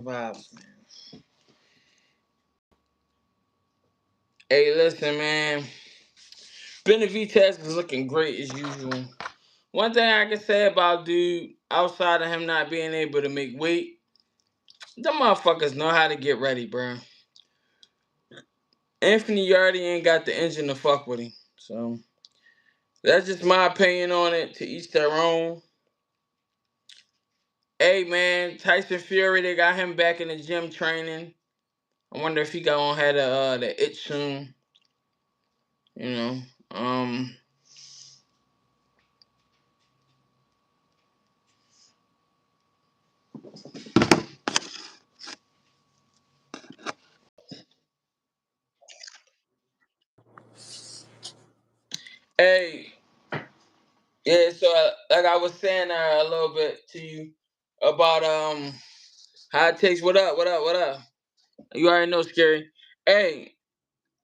Vibes, man. Hey, listen, man. Benavidez is looking great as usual. One thing I can say about dude, outside of him not being able to make weight, the motherfuckers know how to get ready, bro. Anthony Yardy ain't got the engine to fuck with him. So that's just my opinion on it. To each their own. Hey, man, Tyson Fury, they got him back in the gym training. I wonder if he gonna have the itch soon. You know. Um. Hey. Yeah. So like I was saying a little bit to you about how it takes. What up? What up? What up? You already know, scary. Hey,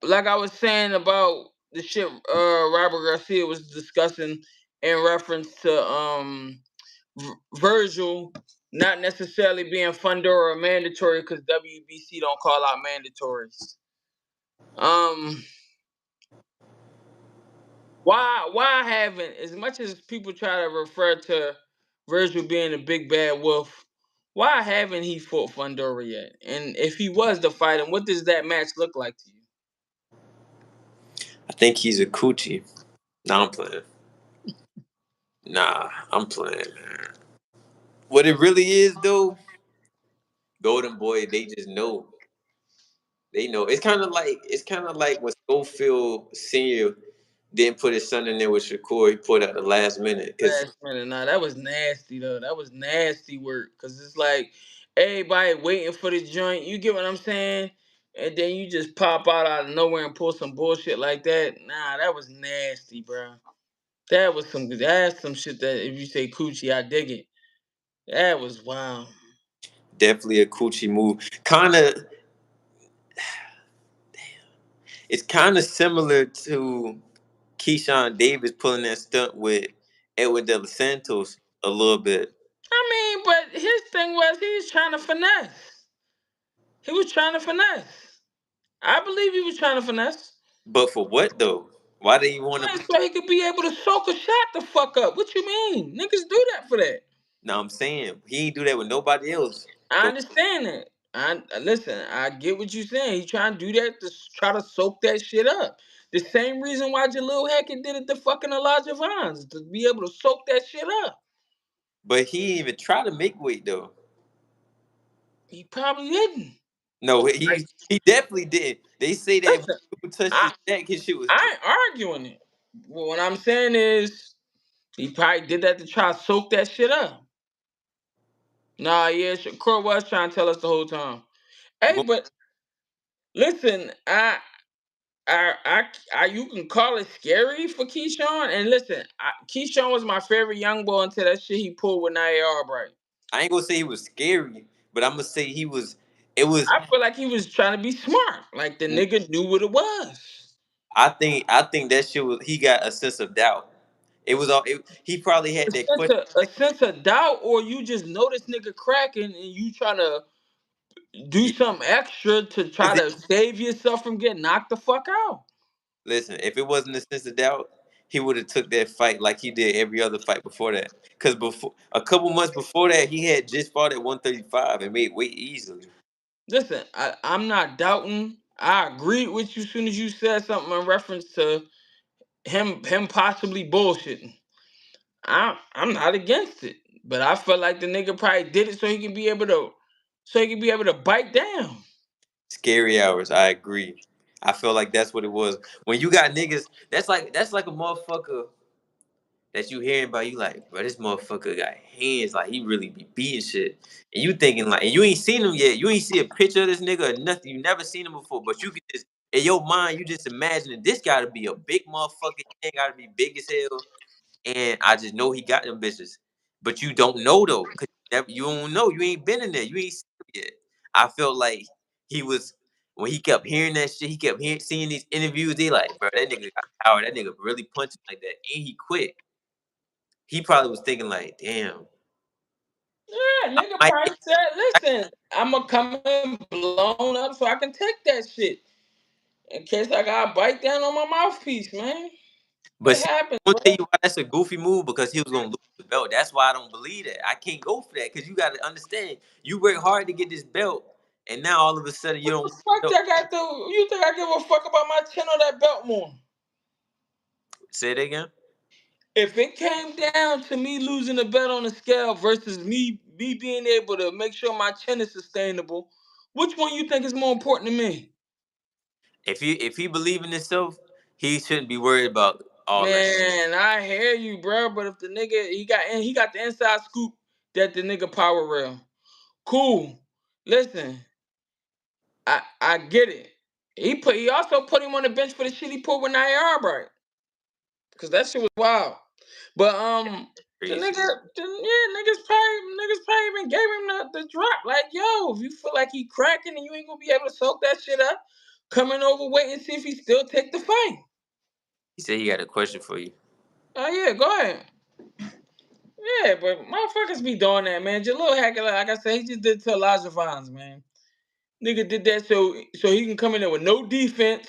like I was saying about the shit Robert Garcia was discussing in reference to Virgil not necessarily being funder or mandatory because WBC don't call out mandatories. Um, why haven't, as much as people try to refer to Virgil being a big bad wolf, why haven't he fought Fundora yet? And if he was to fight him, what does that match look like to you? I think he's a coochie. Nah, I'm playing. Nah, I'm playing, man. What it really is, though, Golden Boy, they just know. They know. It's kind of like when Schofield Senior didn't put his son in there with Shakur. He put at the last minute because Last minute, nah, that was nasty though. That was nasty work. Cause it's like everybody waiting for the joint. You get what I'm saying? And then you just pop out of nowhere and pull some bullshit like that. Nah, that was nasty, bro. That's some shit that if you say coochie, I dig it. That was wild. definitely a coochie move. It's kind of similar to Keyshawn Davis pulling that stunt with Edwin De Los Santos a little bit. I mean, but his thing was he was trying to finesse. He was trying to finesse. I believe he was trying to finesse. But for what though? Why do you want to? Man, so he could be able to soak a shot the fuck up. What you mean? Niggas do that for that. No, I'm saying he ain't do that with nobody else. I But understand that. I listen. I get what you're saying. He trying to do that to try to soak that shit up. The same reason why Jalil Hackett did it to fucking Elijah Vines to be able to soak that shit up. he didn't even try to make weight though. He probably didn't. No, Like, he definitely did. They say that when listen, people touched I his neck, his shit was dry. I ain't arguing it. Well, what I'm saying is he probably did that to try to soak that shit up. Nah, yeah, Shakur was trying to tell us the whole time. Hey, Well, but listen, you can call it scary for Keyshawn. And listen, Keyshawn was my favorite young boy until that shit he pulled with Nia Albright. I ain't gonna say he was scary, but I'm gonna say he was. It was. I feel like he was trying to be smart. Like the nigga knew what it was. I think that shit was. He got a sense of doubt. It was all. He probably had that question. A sense of doubt, or you just know this nigga cracking and you trying to do Yeah, something extra to try 'cause to save yourself from getting knocked the fuck out. listen, if it wasn't a sense of doubt, he would have took that fight like he did every other fight before that. Because before a couple months before that, he had just fought at 135 and made weight easily. Listen, I'm not doubting. I agreed with you as soon as you said something in reference to him possibly bullshitting. I'm not against it, but I felt like the nigga probably did it so he can be able to bite down. Scary hours. I agree. I feel like that's what it was. When you got niggas, that's like a motherfucker that you hearing about. You like, bro, this motherfucker got hands. Like he really be beating shit. And you thinking like, and you ain't seen him yet. You ain't see a picture of this nigga or nothing. You never seen him before. But you can just in your mind, you just imagine this got to be a big motherfucker. He got to be big as hell. And I just know he got them bitches. But you don't know though, cause you don't know. You ain't been in there. You ain't seen him yet. I felt like he was when he kept hearing that shit. He kept seeing these interviews. They like, bro, that nigga got power. That nigga really punching like that, and he quit. He probably was thinking like, damn. Yeah, I nigga might probably said, listen, I'ma come in blown up so I can take that shit. In case I gotta bite down on my mouthpiece, man. But It see, happens, I'm gonna tell bro. you why that's a goofy move because he was gonna lose the belt. That's why I don't believe that. I can't go for that because you got to understand. You work hard to get this belt, and now all of a sudden you What don't the want fuck the belt. I got to? You think I give a fuck about my chin or that belt more? Say it again. If it came down to me losing the bet on the scale versus me being able to make sure my chin is sustainable, which one you think is more important to me? If he believe in himself, he shouldn't be worried about all that. Man, I hear you, bro. But if the nigga he got the inside scoop that the nigga power rail. Cool. Listen, I get it. He also put him on the bench for the shit he pulled with Nair Albright. Cause that shit was wild. But the Crazy. nigga, niggas probably even gave him the drop. Like, yo, if you feel like he cracking and you ain't gonna be able to soak that shit up, coming over, wait and see if he still take the fight. He said he got a question for you. Oh yeah, go ahead. Yeah, but motherfuckers be doing that, man. Jalil Hacker, like I said, he just did to Elijah Vines, man. Nigga did that so he can come in there with no defense.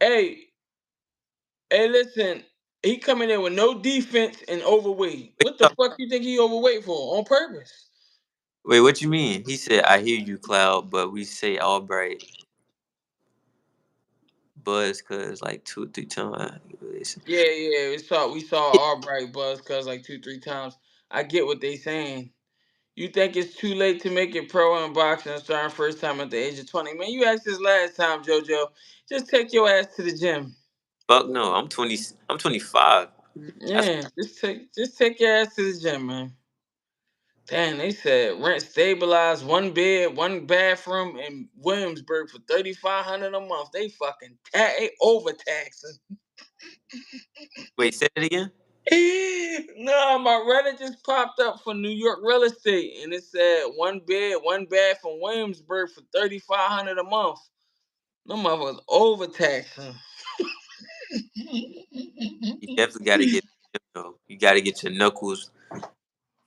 Hey, hey, listen, he come in there with no defense and overweight. Wait, What the fuck you think he overweight for? On purpose? wait, what you mean? He said, "I hear you, Cloud, but we say Albright buzz cause like 2 or 3 times." Yeah. We saw Albright buzz cuz like 2, 3 times. I get what they saying. You think it's too late to make it pro in boxing starting first time at the age of 20? Man, you asked this last time, JoJo. Just take your ass to the gym. Fuck no, I'm 20. I'm 25. That's Yeah, just take your ass to the gym, man. Damn, they said rent stabilized, one bed, one bathroom in Williamsburg for $3,500 a month. They fucking they overtaxing. wait. Say it again. No, my Reddit just popped up for New York real estate, and it said one bed, one bath in Williamsburg for $3,500 a month. No motherfuckers overtaxing. You definitely got to get. You got to get your knuckles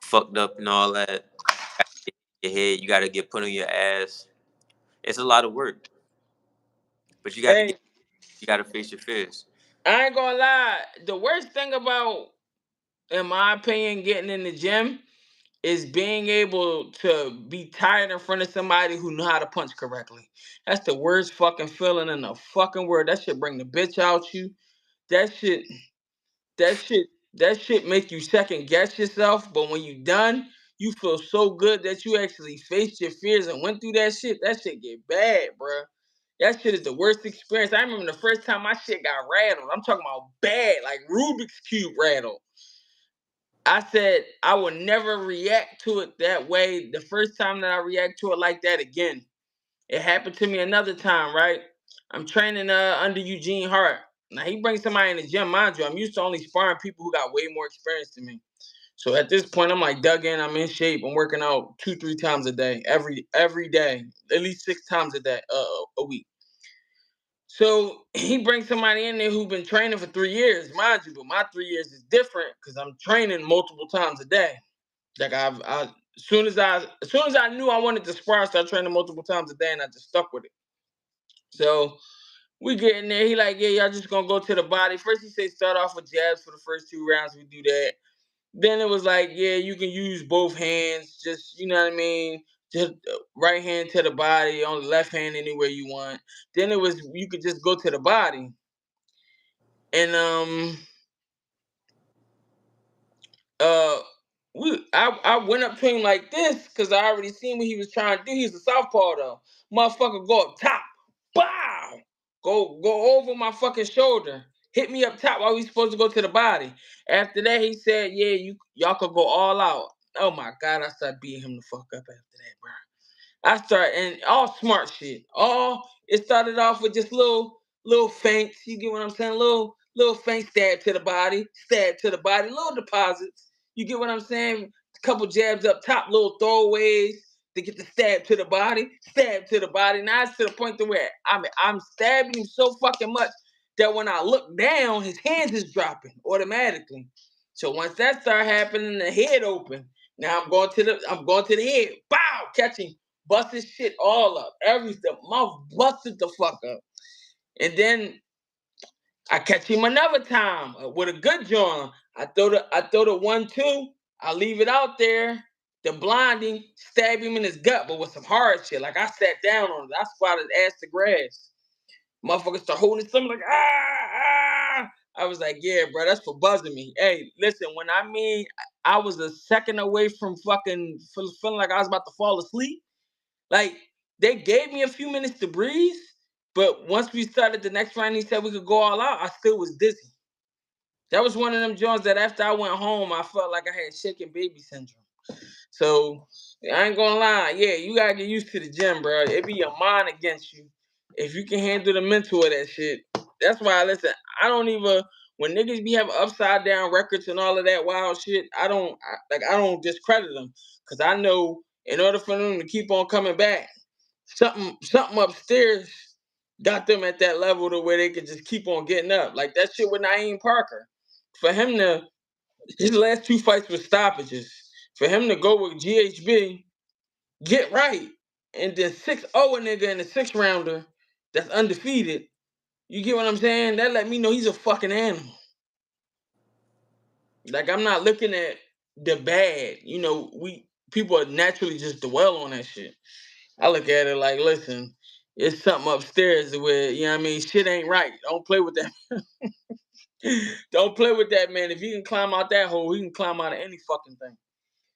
fucked up and all that. Your head. You got to get put on your ass. It's a lot of work, but you got to get. Hey, You got to face your fears. I ain't gonna lie. The worst thing about, in my opinion, getting in the gym is being able to be tired in front of somebody who know how to punch correctly. That's the worst fucking feeling in the fucking world. That shit bring the bitch out you. That shit, that shit, that shit make you second guess yourself. But when you done, you feel so good that you actually faced your fears and went through that shit. That shit get bad, bruh. That shit is the worst experience. I remember the first time my shit got rattled. I'm talking about bad, like Rubik's Cube rattled. I said I would never react to it that way. The first time that I react to it like that again, it happened to me another time. Right, I'm training under Eugene Hart. Now he brings somebody in the gym, mind you. I'm used to only sparring people who got way more experience than me. So at this point, I'm like dug in. I'm in shape. I'm working out 2, 3 times a day, every day, at least 6 times a day, a week. So he brings somebody in there who's been training for 3 years, mind you. But my 3 years is different because I'm training multiple times a day. Like as soon as I knew I wanted to spar, I started training multiple times a day, and I just stuck with it. So we get in there. He like, yeah, y'all just gonna go to the body. First he said start off with jabs for the first 2 rounds. We do that. Then it was like, yeah, you can use both hands. Just you know what I mean. Just right hand to the body, on the left hand anywhere you want. Then it was you could just go to the body, and uh I went up to him like this because I already seen what he was trying to do. He's a southpaw though. Motherfucker go up top. Bow. Go over my fucking shoulder. Hit me up top while we supposed to go to the body. After that, he said, yeah, y'all could go all out. Oh my god, I started beating him the fuck up after that, bro. I start and all smart shit. All it started off with just little feints. You get what I'm saying? Little feint stab to the body, little deposits. You get what I'm saying? A couple jabs up top, little throwaways to get the stab to the body. Now it's to the point to where I'm stabbing him so fucking much that when I look down, his hands is dropping automatically. So once that started happening, the head open. Now I'm going to the head. Bow, catching, busted shit all up. Everything. Mouth busted the fuck up. And then I catch him another time with a good joint. I throw the 1-2. I leave it out there. The blinding, stab him in his gut, but with some hard shit. Like I sat down on it. I squatted ass to grass. Motherfuckers start holding his stomach like ah. I was like, yeah, bro, that's for buzzing me. Hey, listen, when I mean I was a second away from fucking feeling like I was about to fall asleep. Like they gave me a few minutes to breathe, but once we started the next round, he said we could go all out. I still was dizzy. That was one of them joints that after I went home, I felt like I had shaken baby syndrome. So I ain't gonna lie, yeah, you gotta get used to the gym, bro. It be your mind against you. If you can handle the mental of that shit, that's why. Listen, I don't even when niggas be having upside down records and all of that wild shit. I don't discredit them because I know in order for them to keep on coming back, something upstairs got them at that level to where they could just keep on getting up. Like that shit with Naeem Parker. For him to his last two fights were stoppages. For him to go with GHB, get right, and then 6-0 a nigga in the sixth rounder that's undefeated. You get what I'm saying? That let me know he's a fucking animal. Like I'm not looking at the bad. You know, we people are naturally just dwell on that shit. I look at it like, listen, it's something upstairs where, you know what I mean, shit ain't right. Don't play with that. Don't play with that, man. If he can climb out that hole, he can climb out of any fucking thing.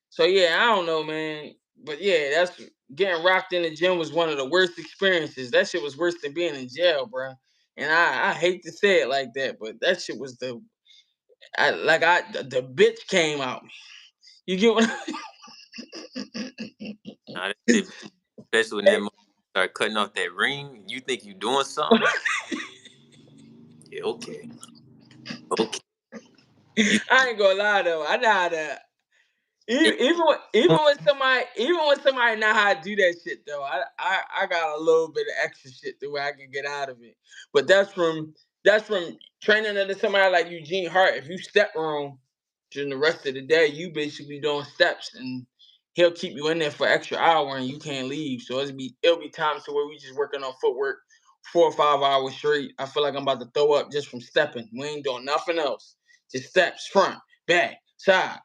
So yeah, I don't know, man. But yeah, that's getting rocked in the gym was one of the worst experiences. That shit was worse than being in jail, bro. And I hate to say it like that, but that shit was the bitch came out. You get what Nah, that shit, especially when that motherfucker start cutting off that ring, you think you doing something? Yeah, okay, okay. You, I ain't gonna lie though. I know how to you even when somebody know how to do that shit though, I got a little bit of extra shit the way I can get out of it. But that's from training under somebody like Eugene Hart. If you step wrong during the rest of the day, you basically doing steps and he'll keep you in there for extra hour and you can't leave. So it'll be times to where we just working on footwork 4 or 5 hours straight. I feel like I'm about to throw up just from stepping. We ain't doing nothing else. Just steps, front, back, side,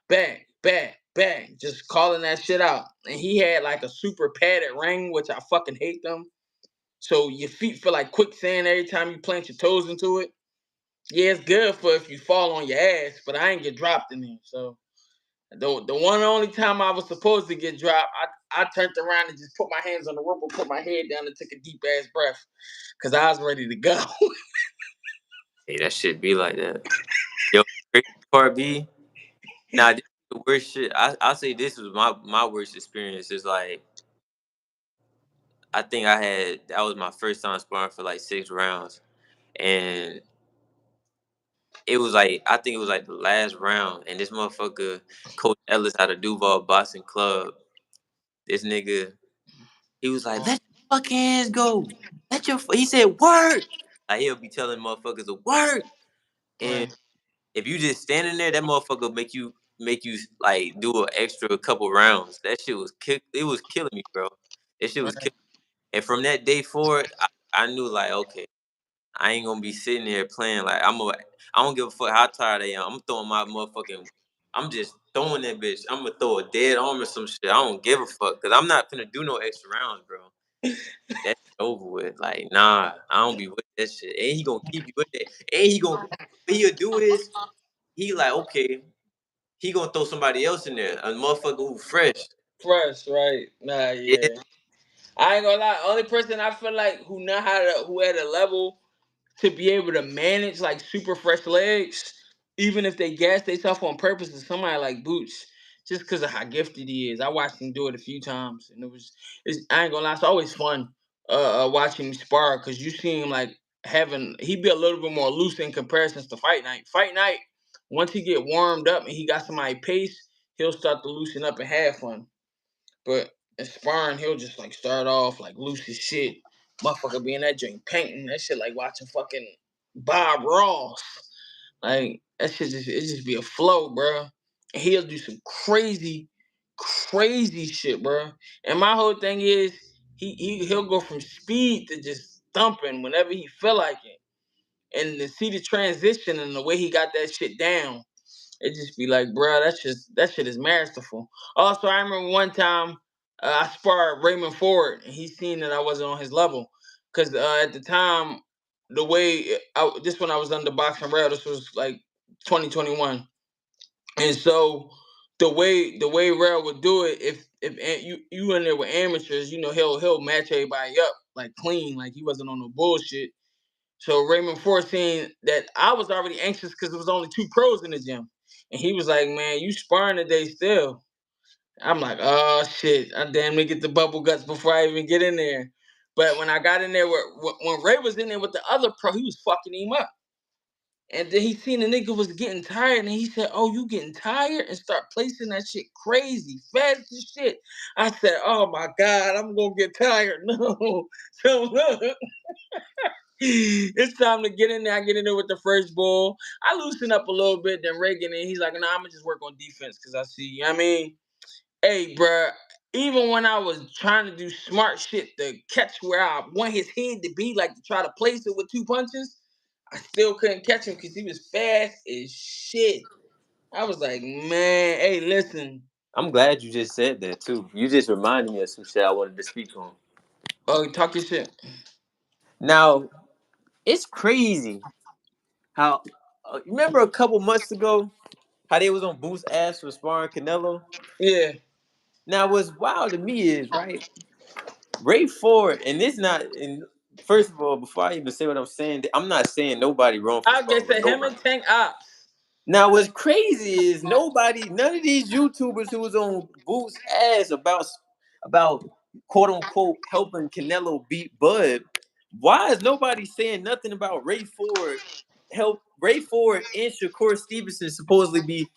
back, back, back. Just calling that shit out. And he had like a super padded ring, which I fucking hate them. So your feet feel like quicksand every time you plant your toes into it. Yeah, it's good for if you fall on your ass, but I ain't get dropped in there. So the one only time I was supposed to get dropped, I turned around and just put my hands on the rope and put my head down and took a deep ass breath because I was ready to go. hey, that shit be like that. Yo, crazy part B. Nah, this is the worst shit. I say this was my worst experience. Is like I think that was my first time sparring for like 6 rounds, and it was like I think it was like the last round, and this motherfucker, Coach Ellis out of Duval Boxing Club, this nigga, he was like, "Let your fucking hands go. He said, "Work." Like he'll be telling motherfuckers to work, and Right, if you just standing there, that motherfucker make you like do an extra couple rounds. That shit was it was killing me, bro. That shit was right, killing. And from that day forward, I knew like, okay, I ain't gonna be sitting there playing like I don't give a fuck how tired I am. I'm throwing my motherfucking. I'm just throwing that bitch. I'm gonna throw a dead arm or some shit. I don't give a fuck because I'm not gonna do no extra rounds, bro. That's over with. Like, nah, I don't be with that shit. And he gonna keep you with that. And what he'll do is he like, okay, he gonna throw somebody else in there, a motherfucker who fresh. fresh, right? Nah, Yeah, yeah. I ain't gonna lie. Only person I feel like who at a level to be able to manage like super fresh legs, even if they gas themselves on purpose, is somebody like Boots, just because of how gifted he is. I watched him do it a few times, and I ain't gonna lie, it's always fun watching him spar because you see him like he be a little bit more loose in comparison to fight night. Fight night, once he get warmed up and he got somebody pace, he'll start to loosen up and have fun. But in sparring, he'll just like start off like loose as shit. Motherfucker be in that joint painting. That shit like watching fucking Bob Ross. Like that shit just be a flow, bro. And he'll do some crazy shit, bro. And my whole thing is he'll go from speed to just thumping whenever he feel like it. And to see the transition and the way he got that shit down, it just be like, bro, that shit is masterful. Also, I remember one time I sparred Raymond Ford, and he seen that I wasn't on his level, cause at the time, this when I was under Boxing Rail, this was like 2021, and so the way Rail would do it, if you in there with amateurs, he'll match everybody up like clean, like he wasn't on no bullshit. So Raymond Ford seen that I was already anxious because there was only two pros in the gym. And he was like, man, you sparring today still. I'm like, oh shit. I damn near get the bubble guts before I even get in there. But when I got in there, when Ray was in there with the other pro, he was fucking him up. And then he seen the nigga was getting tired, and he said, "Oh, you getting tired?" And start placing that shit crazy, fast as shit. I said, "Oh my god, I'm gonna get tired." No, so look, it's time to get in there. I get in there with the first ball. I loosen up a little bit. Then Reagan, and he's like, "Nah, I'm gonna just work on defense because I see." You know what I mean, hey, bruh. Even when I was trying to do smart shit to catch where I want his head to be, like to try to place it with two punches, I still couldn't catch him because he was fast as shit. I was like, man, hey, listen. I'm glad you just said that too. You just reminded me of some shit I wanted to speak on. Oh, talk your shit. Now, it's crazy how remember a couple months ago how they was on Boost ass for sparring Canelo. Yeah, Now, what's wild to me is right, Ray Ford, and this not. And first of all, before I even say what I'm saying, I'm not saying nobody wrong for I sparring guess with that him nobody. and Tank Ops. Now, what's crazy is none of these YouTubers who was on Boost ass about quote unquote helping Canelo beat Bud. Why is nobody saying nothing about Ray Ford? Ray Ford and Shakur Stevenson supposed to be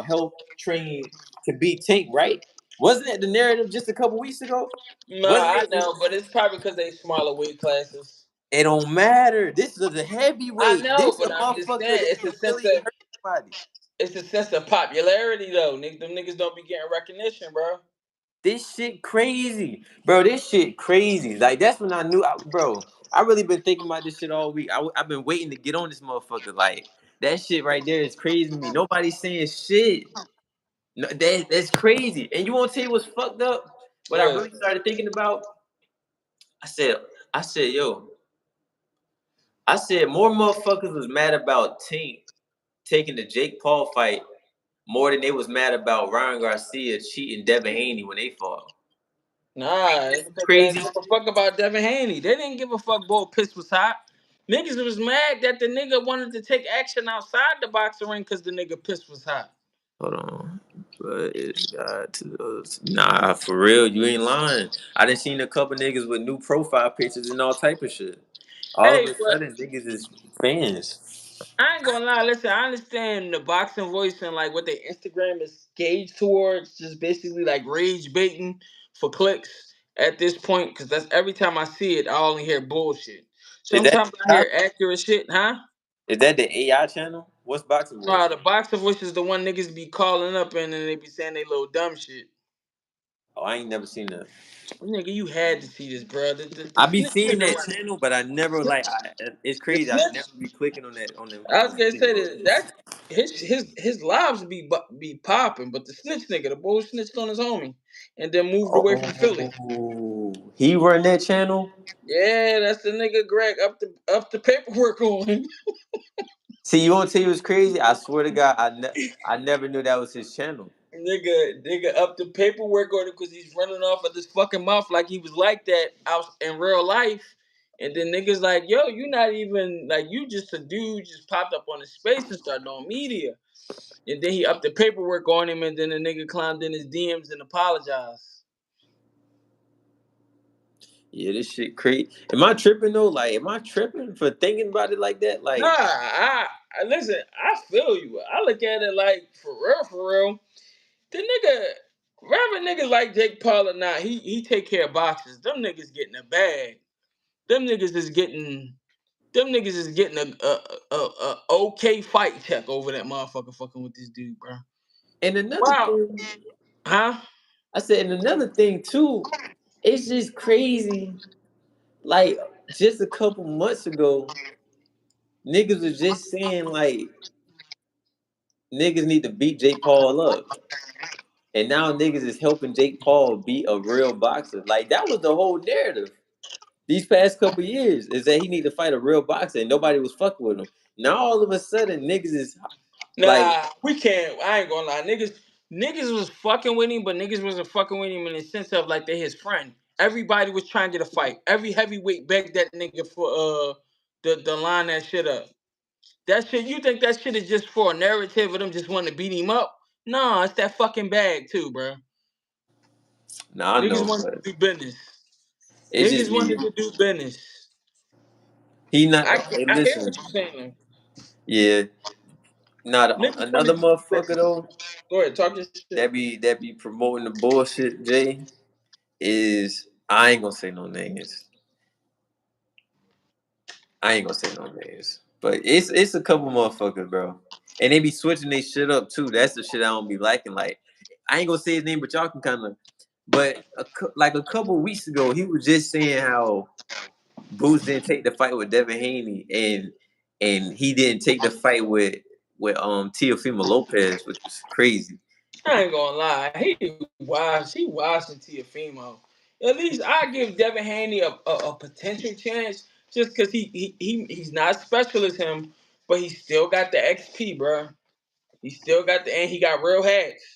help trained to beat Tank, right? Wasn't that the narrative just a couple weeks ago? No, Wasn't I it? know, but it's probably because they smaller weight classes. It don't matter. This is a I heavyweight. know, This a but I'm just motherfucker saying that can really hurt somebody. it's a sense of popularity though. Them niggas don't be getting recognition, bro. This shit crazy, bro. This shit crazy. Like that's when I knew, bro. I really been thinking about this shit all week. I've been waiting to get on this motherfucker. Like that shit right there is crazy to me. Nobody's saying shit. No, that's crazy. And you want to tell you what's fucked up? What I What? really started thinking about? I said, yo, I said more motherfuckers was mad about Tink taking the Jake Paul fight more than they was mad about Ryan Garcia cheating Devin Haney when they fought. Nah, it's because they didn't Crazy. give a fuck about Devin Haney. They didn't give a fuck Bull Piss was hot. Niggas was mad that the nigga wanted to take action outside the boxing ring because the nigga piss was hot. Hold on. But it's got to those. Nah, for real, you ain't lying. I done seen a couple niggas with new profile pictures and all type of shit. All of Hey, a but sudden, niggas is fans. I ain't gonna lie. Listen, I understand the boxing voice and like what their Instagram is gauged towards, just basically like rage baiting for clicks at this point. Because that's every time I see it, I only hear bullshit. Is that Sometimes I AI? hear accurate shit, huh? Is that the AI channel? What's Boxing No, Voice? the boxing voice is the one niggas be calling up and then they be saying they little dumb shit. Oh, I ain't never seen that. Nigga, you had to see this, bro. The I be snitch seeing nigga that run. channel, but I never like. It's The crazy. I snitch. never be clicking on that on them I on was them gonna say videos. that his lives be popping, but the snitch nigga, the bull snitched on his homie, and then moved away from Philly. Oh, he run that channel. Yeah, that's the nigga Greg up the paperwork on. See, you want to tell you what's crazy? I swear to God, I never knew that was his channel. Nigga up the paperwork on him because he's running off of this fucking mouth like he was like that out in real life. And then niggas like, yo, you not even like you just a dude just popped up on his space and started on media. And then he upped the paperwork on him, and then the nigga climbed in his DMs and apologized. Yeah, this shit crazy. Am I tripping though? Like, am I tripping for thinking about it like that? Nah, Like, I listen. I feel you. I look at it like for real, for real. The nigga, whether niggas like Jake Paul or not, he take care of boxes. Them niggas getting a bag. Them niggas is getting. Them niggas is getting a okay fight check over that motherfucker fucking with this dude, bro. And another Wow, thing, huh? I said, and another thing too, it's just crazy. Like just a couple months ago, niggas was just saying like niggas need to beat Jake Paul up. And now niggas is helping Jake Paul beat a real boxer. Like that was the whole narrative. These past couple years is that he need to fight a real boxer and nobody was fucking with him. Now all of a sudden niggas is like, Nah, we can't. I ain't gonna lie, niggas was fucking with him, but niggas wasn't fucking with him in the sense of like they his friend. Everybody was trying to get a fight. Every heavyweight begged that nigga for the line that shit up. That shit, you think that shit is just for a narrative of them just wanting to beat him up? Nah, it's that fucking bag too, bro. nah, I Niggas know, wanted but to do business. it just Niggas wanted be to do business. he not I hey, I hear listen, what you're saying. yeah. Not Niggas another wanted to do motherfucker business. though Go ahead, talk your shit. that be promoting the bullshit, Jay, is I ain't gonna say no names. I ain't gonna say no names. But it's a couple motherfuckers, bro. And they be switching their shit up too. That's the shit I don't be liking. Like I ain't gonna say his name, but y'all can kind of. But like a couple weeks ago, he was just saying how Boots didn't take the fight with Devin Haney, and he didn't take the fight with Teofimo Lopez, which was crazy. I ain't gonna lie. He watching Tiafimo. At least I give Devin Haney a potential chance just because he's not special as him, but he still got the XP, bro. He still got and he got real hacks.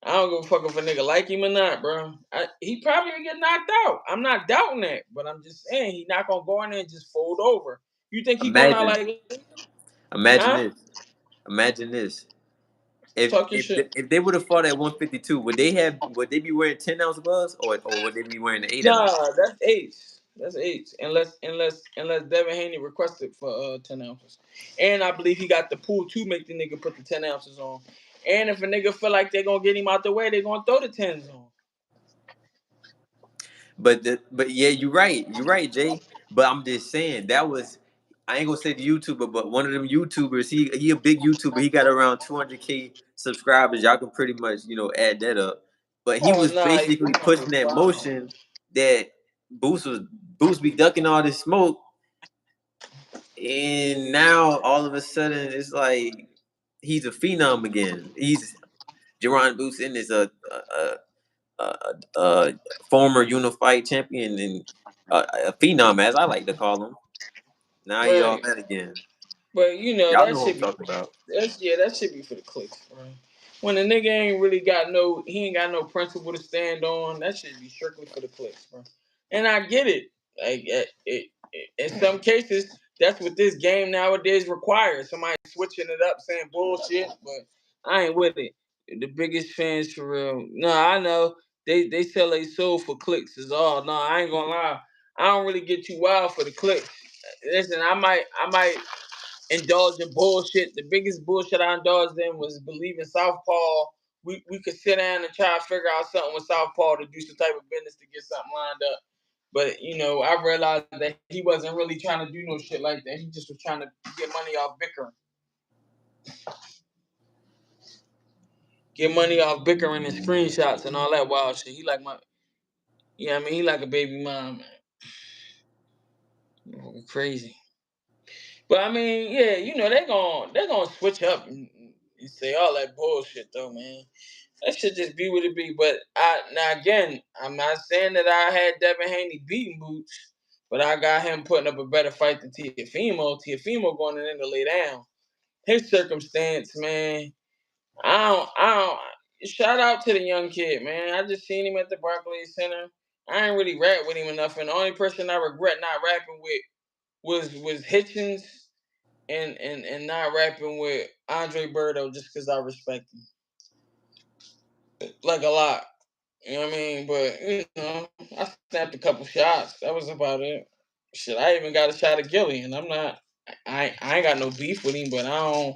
I don't give a fuck if a nigga like him or not, bro. He probably gonna get knocked out. I'm not doubting that, but I'm just saying he not gonna go in there and just fold over. You think he going out Imagine, like, imagine huh? this, imagine this. If Talk your if shit. if they would have fought at 152, would they be wearing 10-ounce gloves or would they be wearing the 8 ounce? Nah, that's eight. That's eight. Unless Devin Haney requested for 10 ounces. And I believe he got the pool to make the nigga put the 10 ounces on. And if a nigga feel like they gonna get him out the way, they gonna throw the tens on. But yeah, you're right. You're right, Jay. But I'm just saying that was I ain't gonna say the YouTuber, but one of them YouTubers. He a big YouTuber. He got around 200K subscribers. Y'all can pretty much add that up. But he Oh was nah, he basically pushing that foul. motion that Boost was Boost be ducking all this smoke, and now all of a sudden it's like he's a phenom again. He's Jerron Boost in this former unified champion and a phenom, as I like to call him. Now he all Right. that again. But you know Y'all that know what I'm should be talking about. that should be for the clicks, bro. When a nigga ain't really got he ain't got no principle to stand on. That should be strictly for the clicks, bro. And I get it. Like in some cases, that's what this game nowadays requires. Somebody switching it up, saying bullshit, but I ain't with it. The biggest fans for real. No, I know they sell their soul for clicks is all. No, I ain't gonna lie. I don't really get too wild for the clicks. Listen, I might indulge in bullshit. The biggest bullshit I indulged in was believing Southpaw. We could sit down and try to figure out something with Southpaw to do some type of business to get something lined up. But I realized that he wasn't really trying to do no shit like that. He just was trying to get money off bickering. Get money off bickering and screenshots and all that wild shit. He like he like a baby mom, man. Crazy. But I mean, yeah, they're gonna switch up and say all that bullshit though, man. That should just be what it be. But now again, I'm not saying that I had Devin Haney beating Boots, but I got him putting up a better fight than Tiafimo. Tiafimo going in to lay down. His circumstance, man. I don't. Shout out to the young kid, man. I just seen him at the Barclays Center. I ain't really rap with him enough, and the only person I regret not rapping with was Hitchens and not rapping with Andre Berto just because I respect him like a lot. You know what I mean? But I snapped a couple shots. That was about it. Shit, I even got a shot at Gillian. I ain't got no beef with him, but I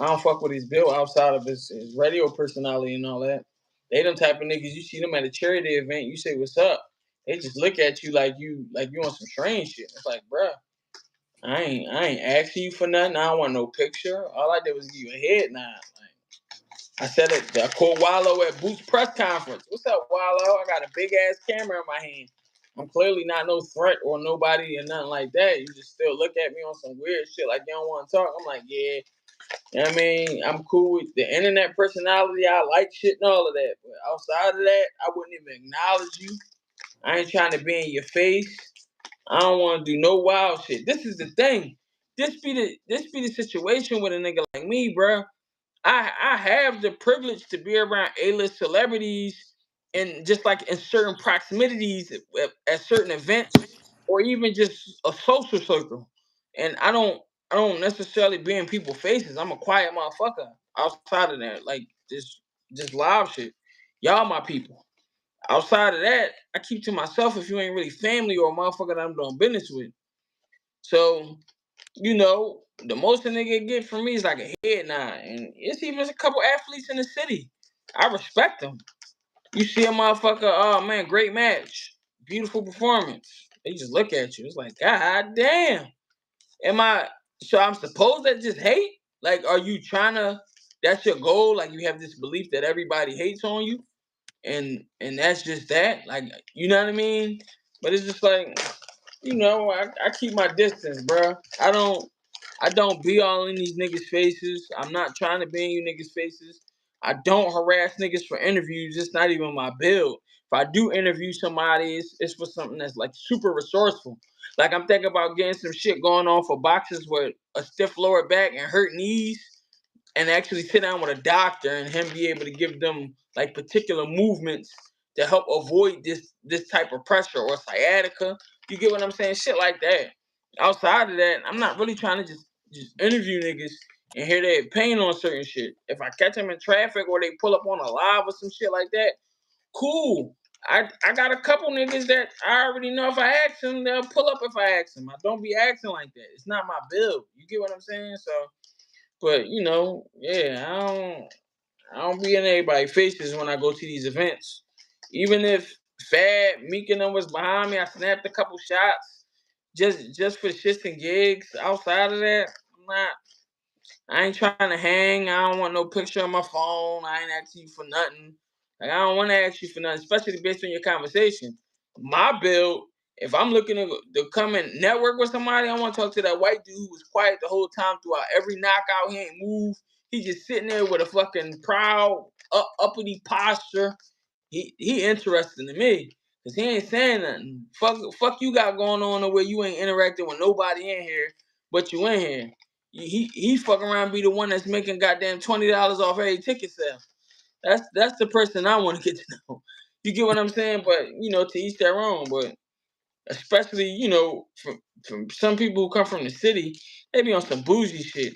don't fuck with his build outside of his radio personality and all that. They them type of niggas. You see them at a charity event, you say what's up. They just look at you like you on some strange shit. It's like, bruh. I ain't asking you for nothing. I don't want no picture. All I did was give you a head nod. Like, I said it. I called Wallo at Boots press conference. What's up, Wallo? I got a big ass camera in my hand. I'm clearly not no threat or nobody or nothing like that. You just still look at me on some weird shit like you don't want to talk. I'm like, yeah. You know what I mean? I'm cool with the internet personality. I like shit and all of that. But outside of that, I wouldn't even acknowledge you. I ain't trying to be in your face. I don't want to do no wild shit. This is the thing. This be the situation with a nigga like me, bro. I have the privilege to be around A-list celebrities and just like in certain proximities at certain events or even just a social circle. And I don't necessarily be in people's faces. I'm a quiet motherfucker outside of that. Like just live shit. Y'all my people. Outside of that, I keep to myself if you ain't really family or a motherfucker that I'm doing business with. So the most a nigga get from me is like a head nod. And it's even a couple athletes in the city. I respect them. You see a motherfucker, oh man, great match. Beautiful performance. They just look at you. It's like, God damn. Am I so I'm supposed to just hate? Like, are you trying to that's your goal? Like you have this belief that everybody hates on you? And that's just that. Like, you know what I mean? But it's just like, I keep my distance, bro. I don't be all in these niggas' faces. I'm not trying to be in you niggas' faces. I don't harass niggas for interviews. It's not even my build. If I do interview somebody, it's for something that's like super resourceful. Like I'm thinking about getting some shit going on for boxers with a stiff lower back and hurt knees and actually sit down with a doctor and him be able to give them like particular movements to help avoid this type of pressure or sciatica. You get what I'm saying? Shit like that. Outside of that, I'm not really trying to just interview niggas and hear their opinion on certain shit. If I catch them in traffic or they pull up on a live or some shit like that, cool. I got a couple niggas that I already know if I ask them, they'll pull up if I ask them. I don't be acting like that. It's not my build. You get what I'm saying? So but yeah, I don't be in everybody's faces when I go to these events. Even if Fad, Meek and them was behind me, I snapped a couple shots just for shits and gigs. Outside of that, I ain't trying to hang. I don't want no picture on my phone. I ain't asking you for nothing. Like I don't want to ask you for nothing, especially based on your conversation. My build, if I'm looking to come and network with somebody, I want to talk to that white dude who was quiet the whole time throughout every knockout. He ain't move. He just sitting there with a fucking proud, uppity posture. He interesting to me. Cause he ain't saying nothing. Fuck you got going on the way you ain't interacting with nobody in here, but you in here. He fuck around be the one that's making goddamn $20 off every ticket sale. That's the person I want to get to know. You get what I'm saying? But to each their own. But especially from some people who come from the city, they be on some bougie shit.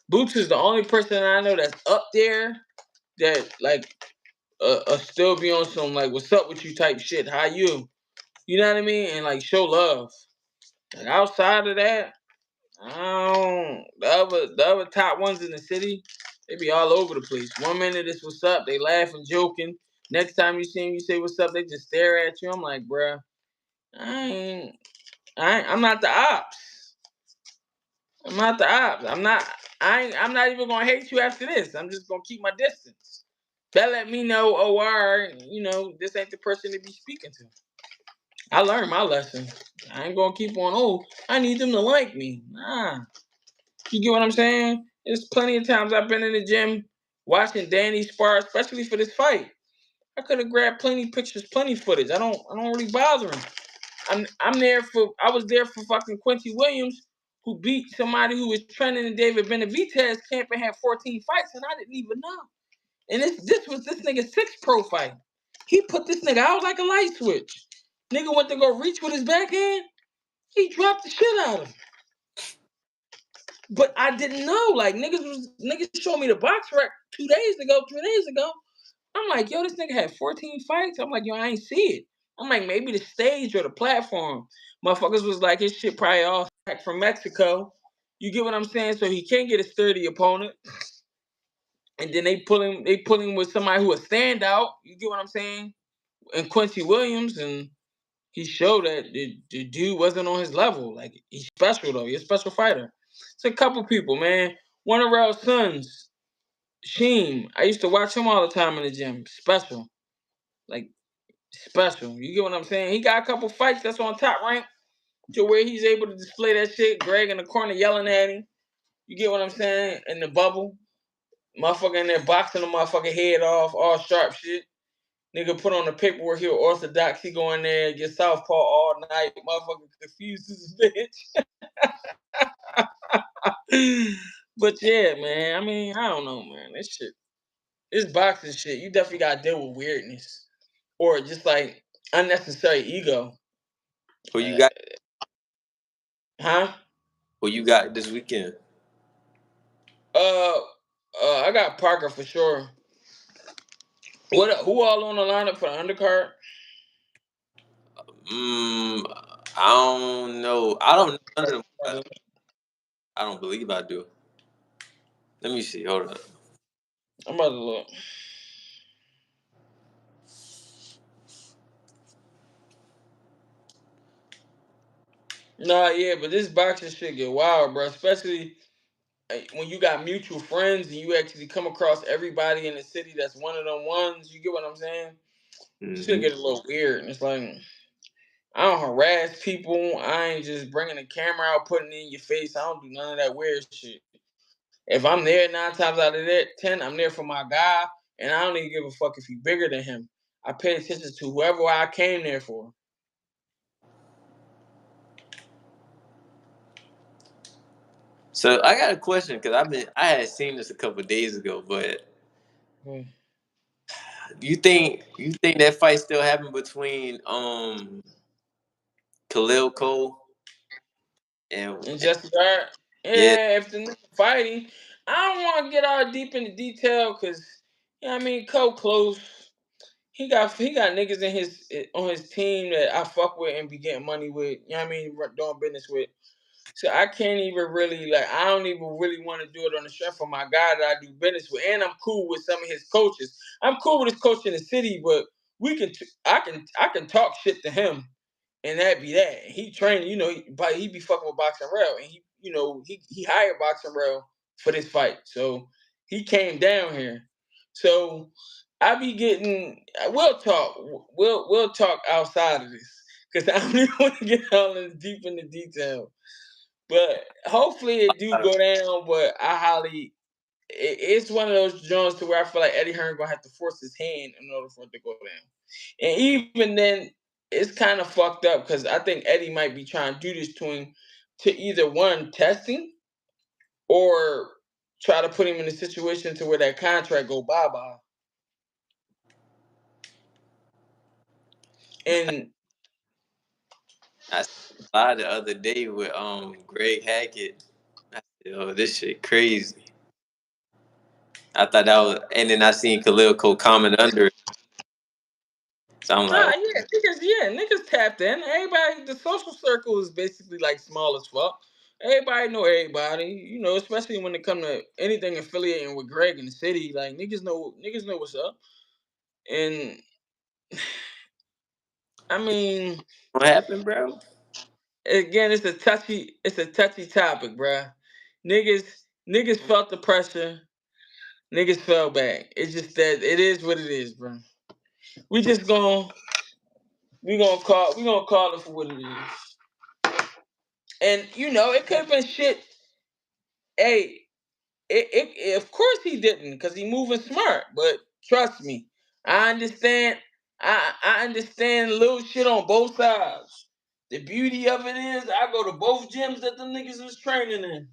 Boots is the only person I know that's up there that like still be on some like what's up with you type shit. How you? You know what I mean? And like show love. Like outside of that, the other top ones in the city, they be all over the place. One minute it's what's up, they laughing, joking. Next time you see them, you say what's up, they just stare at you. I'm like, bruh, I'm not the ops. I'm not the ops. I'm not even gonna hate you after this. I'm just gonna keep my distance. That let me know, oh, all right, this ain't the person to be speaking to. I learned my lesson. I ain't gonna keep on, oh, I need them to like me. Nah. You get what I'm saying? There's plenty of times I've been in the gym watching Danny spar, especially for this fight. I could have grabbed plenty pictures, plenty footage. I don't really bother him. I was there for fucking Quincy Williams, who beat somebody who was training in David Benavidez camp and had 14 fights, and I didn't even know. And this was this nigga's sixth pro fight. He put this nigga out like a light switch. Nigga went to go reach with his backhand. He dropped the shit out of him. But I didn't know. Like niggas showed me the box rec 2 days ago, 3 days ago. I'm like, yo, this nigga had 14 fights. I'm like, yo, I ain't see it. I'm like, maybe the stage or the platform. Motherfuckers was like, his shit probably all back from Mexico. You get what I'm saying? So he can't get a sturdy opponent. And then they pull him with somebody who a standout. You get what I'm saying? And Quincy Williams, and he showed that the dude wasn't on his level. Like he's special though. He's a special fighter. It's a couple people, man. One of our sons, Sheem. I used to watch him all the time in the gym. Special, like special. You get what I'm saying? He got a couple fights that's on top rank to where he's able to display that shit. Greg in the corner yelling at him. You get what I'm saying? In the bubble, motherfucker in there boxing the motherfucker head off, all sharp shit. Nigga put on the paperwork here, orthodox. He go in there, get southpaw all night. Motherfucker confused as a bitch. But yeah, man. I mean, I don't know, man. This shit, this boxing shit, you definitely gotta deal with weirdness or just like unnecessary ego. Who you got? Huh? Who you got this weekend? I got Parker for sure. What? Who all on the lineup for the undercard? I don't know. I don't know none of them. I don't believe I do. Let me see. Hold up. I'm about to look. Nah, yeah, but this boxing shit get wild, bro. Especially when you got mutual friends and you actually come across everybody in the city that's one of them ones. You get what I'm saying? Shit get a little weird. And it's like I don't harass people. I ain't just bringing the camera out, putting it in your face. I don't do none of that weird shit. If I'm there 9 times out of that 10, I'm there for my guy, and I don't even give a fuck if he's bigger than him. I pay attention to whoever I came there for. So I got a question because I had seen this a couple of days ago, but you think that fight still happened between Khalil Cole And Jesse Hart, yeah. yeah, if the nigga fighting, I don't want to get all deep into detail because, you know what I mean, Cole close. He got niggas in his on his team that I fuck with and be getting money with. You know what I mean, doing business with. So I can't even really like I don't even really want to do it on the strength for my guy that I do business with, and I'm cool with some of his coaches. I'm cool with his coach in the city, but I can talk shit to him, and that be that. He trained, but he be fucking with Boxing Rail, and he hired Boxing Rail for this fight, so he came down here. So I be getting. We'll talk. We'll talk outside of this because I don't even want to get all in deep into detail. But hopefully it do go down. But it's one of those joints to where I feel like Eddie Hearn gonna have to force his hand in order for it to go down. And even then, it's kind of fucked up because I think Eddie might be trying to do this to him to either one testing or try to put him in a situation to where that contract go bye bye. And I saw the other day with Greg Hackett. I said, "Oh, this shit crazy." I thought that was, and then I seen Khalil Cole comment under it. So I'm like, nah, oh, niggas tapped in. Everybody, the social circle is basically like small as fuck. Everybody know everybody, especially when it come to anything affiliating with Greg in the city. Like niggas know what's up. And I mean, what happened, bro? again, it's a touchy topic, bruh. Niggas, niggas felt the pressure. Niggas fell back. It's just that it is what it is, bro. We just gonna we gonna call it for what it is. And it could have been shit. Hey, of course he didn't, because he moving smart. But trust me, I understand. I understand little shit on both sides. The beauty of it is, I go to both gyms that them niggas was training in.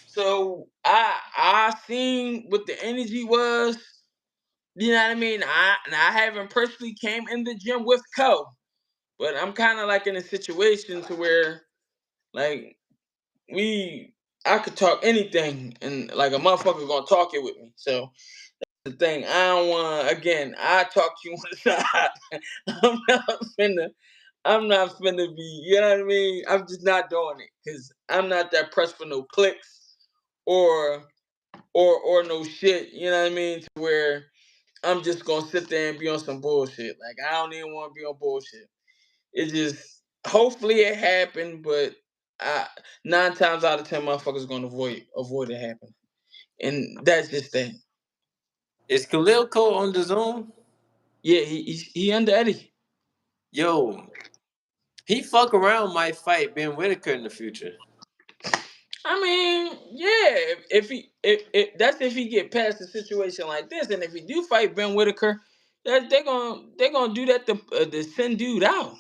So I seen what the energy was. You know what I mean? I haven't personally came in the gym with Co, but I'm kind of like in a situation to where like I could talk anything, and like a motherfucker gonna talk it with me. So the thing, I don't want. Again, I talk to you on the side. I'm not finna. I'm not finna be. You know what I mean? I'm just not doing it because I'm not that pressed for no clicks or no shit. You know what I mean? To where I'm just gonna sit there and be on some bullshit. Like I don't even want to be on bullshit. It just hopefully it happened, but I, 9 times out of 10, motherfuckers gonna avoid it happening, and that's just that. Is Khalil Cole on the zone? Yeah, he under Eddie. Yo, he fuck around might fight Ben Whitaker in the future. I mean, yeah, if he if that's if he get past a situation like this, and if he do fight Ben Whitaker, that they gonna do that to send dude out.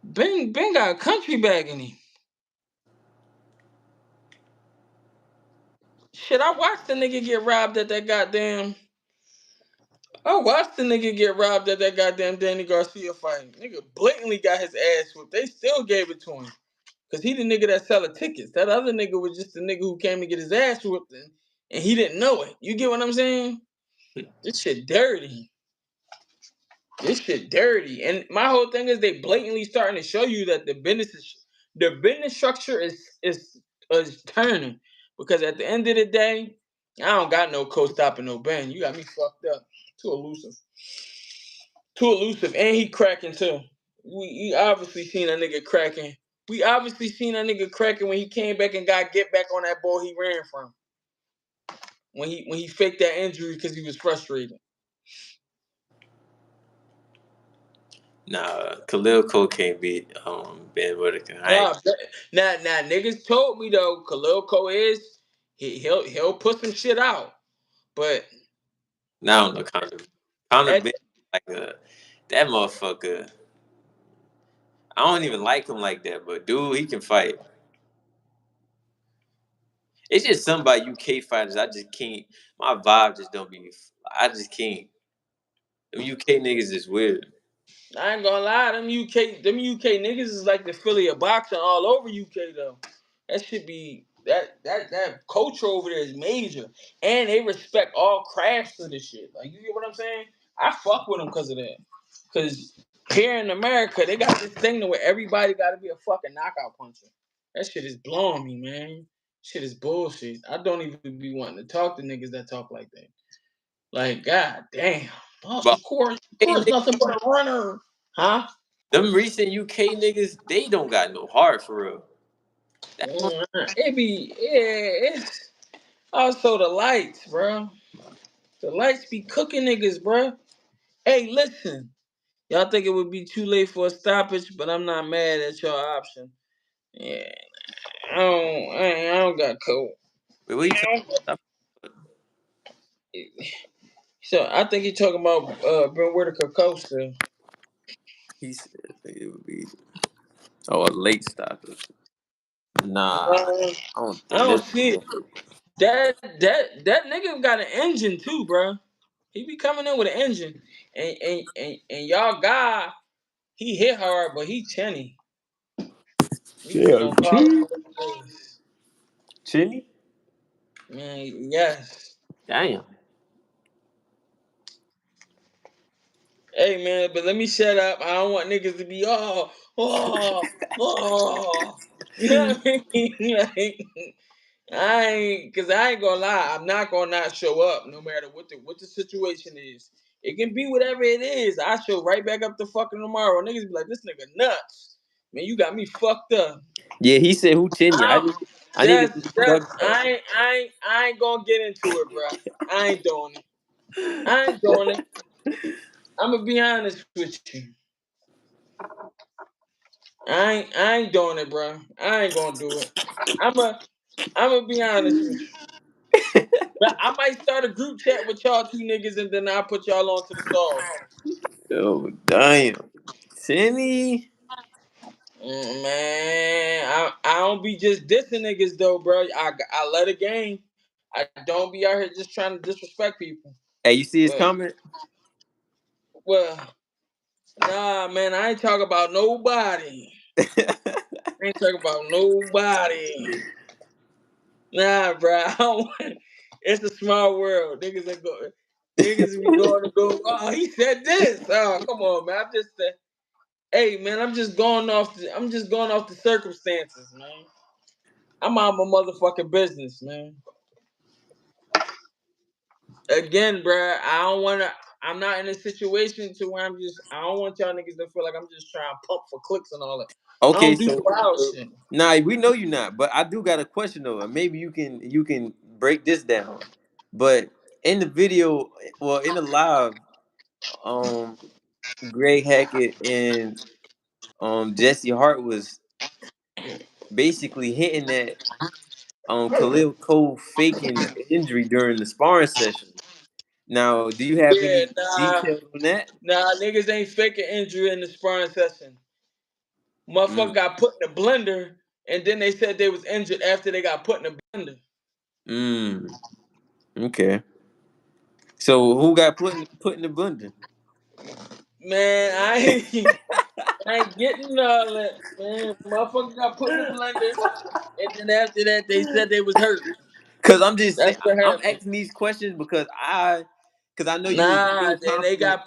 Ben got a country bag in him. Shit, I watched the nigga get robbed at that goddamn. I watched the nigga get robbed at that goddamn Danny Garcia fight. Nigga blatantly got his ass whooped. They still gave it to him. Cause he the nigga that selling tickets. That other nigga was just the nigga who came to get his ass whooped and he didn't know it. You get what I'm saying? This shit dirty. This shit dirty. And my whole thing is they blatantly starting to show you that the business structure is turning. Because at the end of the day, I don't got no coach stopping no Ben. You got me fucked up. Too elusive. Too elusive. And he cracking too. We obviously seen a nigga cracking. We obviously seen a nigga cracking when he came back and got get back on that ball he ran from. When he faked that injury because he was frustrated. Nah, Khalil Cole can't beat Ben Whitaker. Nah, now niggas told me though, Khalil Cole is he'll put some shit out, but Now no Conor at Ben like that motherfucker. I don't even like him like that, but dude, he can fight. It's just something about UK fighters. I just can't. My vibe just don't be. I just can't. Them UK niggas is weird. I ain't gonna lie, them UK niggas is like the Philly of boxing all over UK though. That should be that culture over there is major, and they respect all crafts of this shit. Like you get what I'm saying? I fuck with them because of that. Because here in America, they got this thing to where everybody got to be a fucking knockout puncher. That shit is blowing me, man. Shit is bullshit. I don't even be wanting to talk to niggas that talk like that. Like, god damn. Oh, But Shakur's nothing but a runner. Huh? them recent UK niggas, they don't got no heart for real. That It be, yeah, it's also the lights, bro. The lights be cooking niggas, bro. Hey, listen. Y'all think it would be too late for a stoppage, but I'm not mad at your option. Yeah, I don't got cold. Wait, what you talking about? So I think you're talking about Ben Whitaker Costa. He said it would be a late stoppage. Nah, Uh, I don't I think don't this. see it. That nigga got an engine too, bro. He be coming in with an engine, and y'all guy, he hit hard, but he chinny. We just Yeah, gonna call it what it is. Chinny? Man, yes. Damn. Hey man, but let me shut up. I don't want niggas to be oh. You know what I mean? Like, I ain't gonna lie. I'm not gonna not show up no matter what the situation is. It can be whatever it is. I show right back up to fucking tomorrow. Niggas be like, this nigga nuts. Man, you got me fucked up. Yeah, he said who Chinny. I, I need to see that's Doug fight. I ain't gonna get into it, bro. I ain't doing it. I ain't doing it. I'm gonna be honest with you. I ain't doing it, bro. I ain't gonna do it. I'm gonna be honest with you. But I might start a group chat with y'all two niggas and then I'll put y'all onto the stall. Oh damn. Chinny? Man, I don't be just dissing niggas though, bro. I let a game. I don't be out here just trying to disrespect people. Hey, you see his But comment? well, nah, man, I ain't talking about nobody. I ain't talking about nobody. Nah, bro. It's a small world. Niggas be going to go. Oh, he said this. Oh, come on, man. Hey, man. I'm just going off the circumstances, man. I'm out my motherfucking business, man. Again, bro. I don't wanna. I'm not in a situation to where I don't want y'all niggas to feel like I'm just trying to pump for clicks and all that. I Okay, don't do so wild shit. nah, we know you're not, but I do got a question though, and maybe you can break this down. But in the video, well, in the live, um, Greg Hackett and Jesse Hart was basically hitting that Khalil Cole faking the injury during the sparring session. Now, do you have Yeah, any details on that? niggas ain't faking injury in the sparring session. Motherfucker Mm, got put in the blender, and then they said they was injured after they got put in the blender. mm, okay. So who got put in the blender? Man, I ain't getting all that. Man, motherfucker got put in the blender, and then after that they said they was hurt. Cause I'm just saying, That's what I'm happened. asking these questions because I know you was Nah, real then they confident.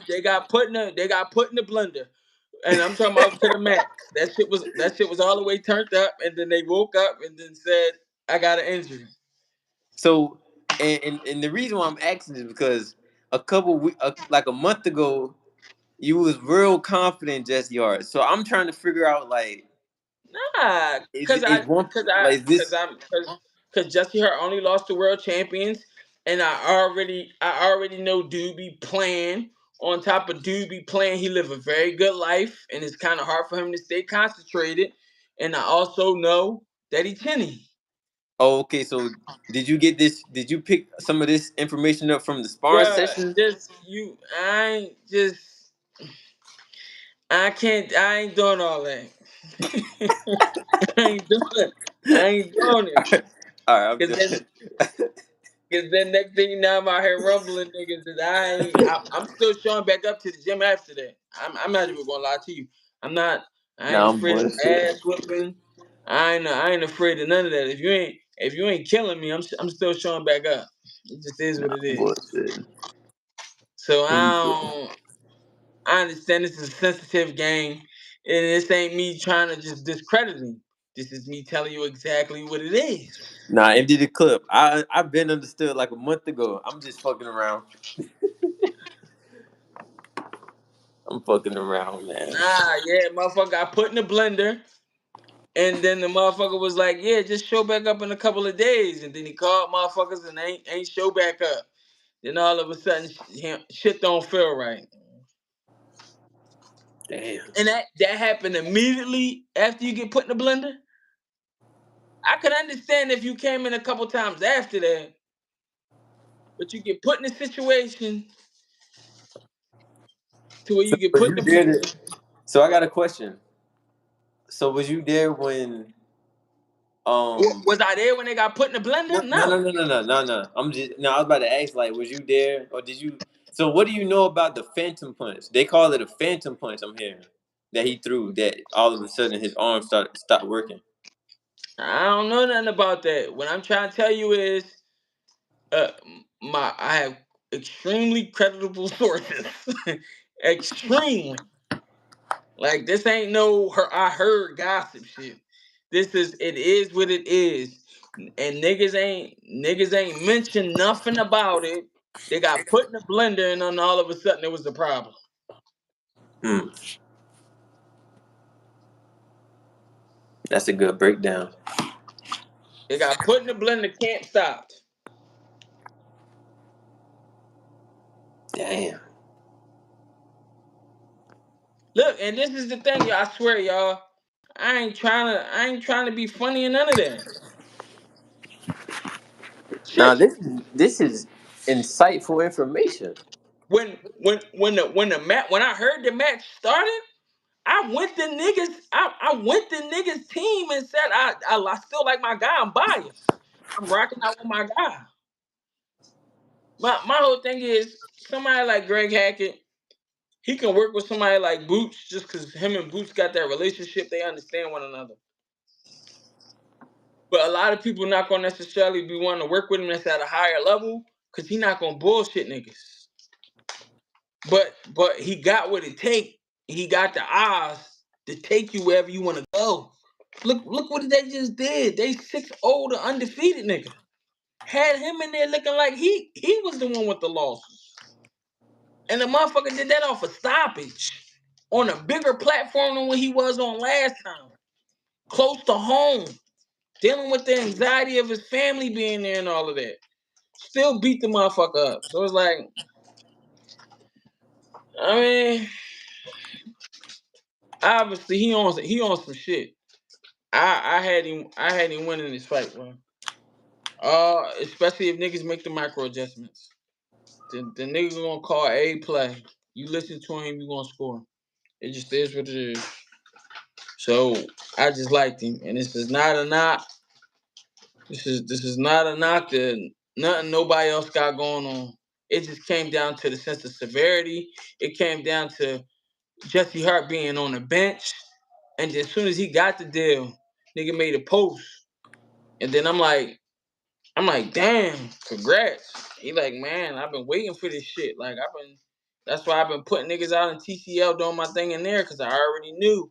got put in the blender, and I'm talking about to the max. That shit was all the way turned up, and then they woke up and then said I got an injury. So, and the reason why I'm asking is because like a month ago, you was real confident Jesse Hart. So I'm trying to figure out like, Nah, is one like is this? cause Jesse Hart only lost to world champions, and I already know dude be playing. On top of dude be playing, he live a very good life, and it's kind of hard for him to stay concentrated. And I also know that he chinny. Oh, okay. So did you get this? Did you pick some of this information up from the sparring Bruh, session? I ain't doing all that. I ain't doing it. I ain't doing it. All right, I'm Cause then done. Cause then next thing you know, I'm out here rumbling niggas that I'm still showing back up to the gym after that. I'm not even gonna lie to you. I'm not. I ain't Nah, I'm afraid of bullshit. ass whooping. I ain't afraid of none of that. If you ain't killing me, I'm still showing back up. It just is what Nah, it I'm is. bullshit. So I'm bullshit. I understand this is a sensitive game, and this ain't me trying to just discredit me. This is me telling you exactly what it is. Nah, empty the clip. I've been understood like a month ago. I'm just fucking around. I'm fucking around, man. Nah, yeah, motherfucker got put in the blender. And then the motherfucker was like, "Yeah, just show back up in a couple of days." And then he called motherfuckers and ain't show back up. Then all of a sudden, shit don't feel right. Damn. And that happened immediately after you get put in the blender. I could understand if you came in a couple times after that, but you get put in a situation to where So you get was put in you the there? blender. So I got a question. So was you there when Was I there when they got put in the No, blender? no, no, No. no, no, no, no, no. I'm just no. I was about to ask, like, was you there or did you? So, what do you know about the phantom punch? They call it a phantom punch. I'm hearing that he threw that all of a sudden his arm stopped working. I don't know nothing about that. What I'm trying to tell you is uh I have extremely creditable sources. Extremely. Like this ain't no I heard gossip shit. It is what it is. And niggas ain't mentioned nothing about it. They got put in the blender and then all of a sudden it was a problem. Hmm, that's a good breakdown. They got put in the blender, can't stop. Damn. Look, and this is the thing, y'all. I swear, y'all, I ain't trying to be funny and none of that. Now Shit. this is insightful information. When the match when I heard the match started, I went to niggas team and said I still like my guy. I'm biased. I'm rocking out with my guy. My whole thing is somebody like Greg Hackett, he can work with somebody like Boots just because him and Boots got that relationship. They understand one another. But a lot of people not gonna necessarily be wanting to work with him that's at a higher level because he not gonna bullshit niggas. But he got what it take. He got the eyes to take you wherever you want to go. Look what they just did. They 6-0 the undefeated nigga. Had him in there looking like he was the one with the losses. And the motherfucker did that off a stoppage on a bigger platform than what he was on last time. Close to home. Dealing with the anxiety of his family being there and all of that. Still beat the motherfucker up. So it's like, I mean, obviously he on some shit. I had him winning this fight, bro. Especially if niggas make the micro adjustments. The nigga gonna call a play. You listen to him, you gonna score. It just is what it is. So I just liked him, and this is not a knock. This is not a knock to nothing nobody else got going on. It just came down to the sense of severity. It came down to Jesse Hart being on the bench, and as soon as he got the deal, nigga made a post, and then I'm like, damn, congrats. He like, man, I've been waiting for this shit. Like that's why I've been putting niggas out in TCL doing my thing in there, because I already knew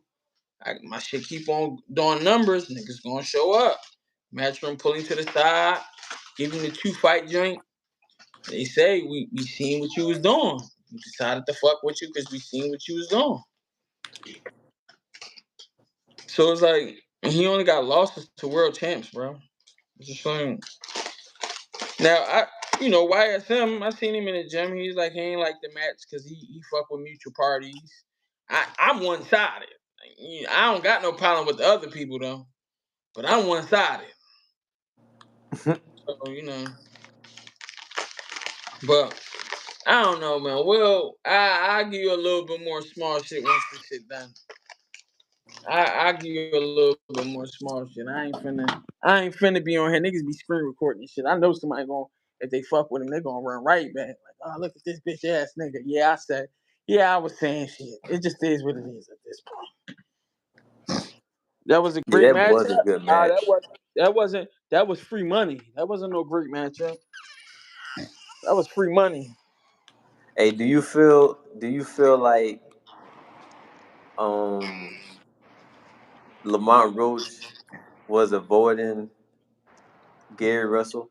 my shit keep on doing numbers, niggas gonna show up. Matchroom pulling to the side, giving the 2-fight joint. They say we seen what you was doing. We decided to fuck with you because we seen what you was doing. So it's like, and he only got losses to world champs, bro. It's just saying. Now YSM, I seen him in the gym. He's like, he ain't like the match because he fuck with mutual parties. I'm one sided. I don't got no problem with the other people though, but I'm one sided. So but I don't know, man. Well, I give you a little bit more small shit once this shit done. I give you a little bit more small shit. I ain't finna be on here. Niggas be screen recording shit. I know somebody going, if they fuck with him, they gonna run right back. Like, oh, look at this bitch ass nigga. Yeah, I said, yeah, I was saying shit. It just is what it is at this point. That was a great Yeah, that matchup. was a good match. That was free money. That wasn't no great matchup. That was free money. Hey, do you feel like um Lamont Roach was avoiding Gary Russell?